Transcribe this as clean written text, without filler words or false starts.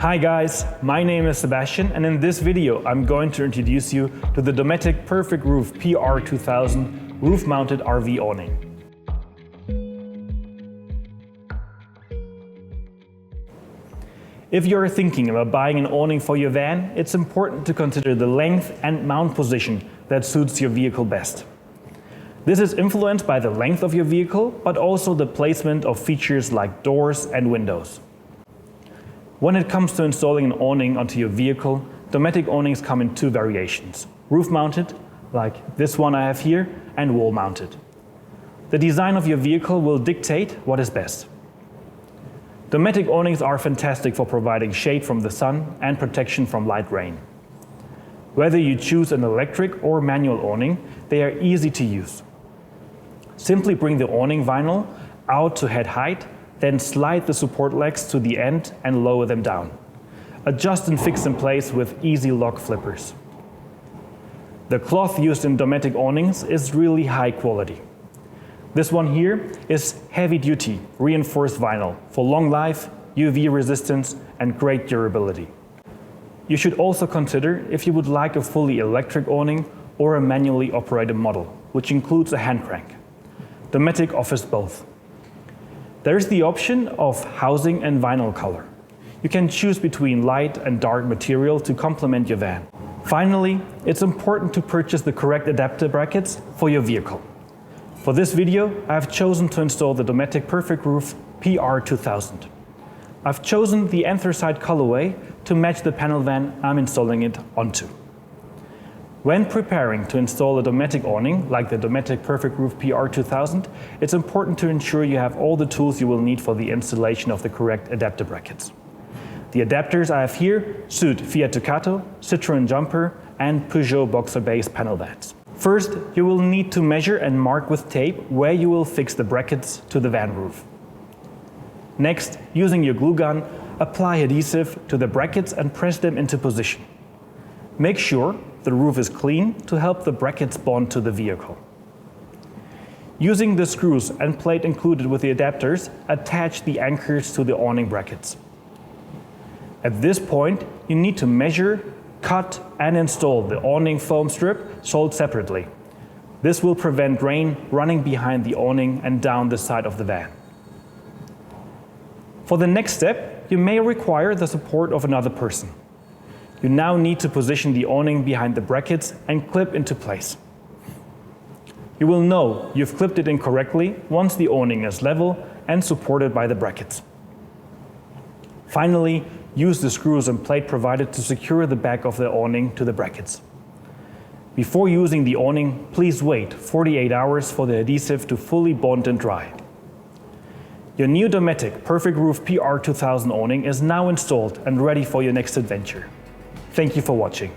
Hi guys, my name is Sebastian, and in this video I'm going to introduce you to the Dometic Perfect Roof PR2000 roof-mounted RV awning. If you're thinking about buying an awning for your van, it's important to consider the length and mount position that suits your vehicle best. This is influenced by the length of your vehicle, but also the placement of features like doors and windows. When it comes to installing an awning onto your vehicle, Dometic awnings come in two variations: roof-mounted, like this one I have here, and wall-mounted. The design of your vehicle will dictate what is best. Dometic awnings are fantastic for providing shade from the sun and protection from light rain. Whether you choose an electric or manual awning, they are easy to use. Simply bring the awning vinyl out to head height, then slide the support legs to the end and lower them down. Adjust and fix in place with easy lock flippers. The cloth used in Dometic awnings is really high quality. This one here is heavy-duty reinforced vinyl for long life, UV resistance, and great durability. You should also consider if you would like a fully electric awning or a manually operated model, which includes a hand crank. Dometic offers both. There is the option of housing and vinyl color. You can choose between light and dark material to complement your van. Finally, it's important to purchase the correct adapter brackets for your vehicle. For this video, I have chosen to install the Dometic Perfect Roof PR2000. I've chosen the anthracite colorway to match the panel van I'm installing it onto. When preparing to install a Dometic awning, like the Dometic Perfect Roof PR2000, it's important to ensure you have all the tools you will need for the installation of the correct adapter brackets. The adapters I have here suit Fiat Ducato, Citroën Jumper, and Peugeot Boxer based panel vans. First, you will need to measure and mark with tape where you will fix the brackets to the van roof. Next, using your glue gun, apply adhesive to the brackets and press them into position. Make sure the roof is clean to help the brackets bond to the vehicle. Using the screws and plate included with the adapters, attach the anchors to the awning brackets. At this point, you need to measure, cut, and install the awning foam strip sold separately. This will prevent rain running behind the awning and down the side of the van. For the next step, you may require the support of another person. You now need to position the awning behind the brackets and clip into place. You will know you've clipped it in correctly once the awning is level and supported by the brackets. Finally, use the screws and plate provided to secure the back of the awning to the brackets. Before using the awning, please wait 48 hours for the adhesive to fully bond and dry. Your new Dometic Perfect Roof PR2000 awning is now installed and ready for your next adventure. Thank you for watching.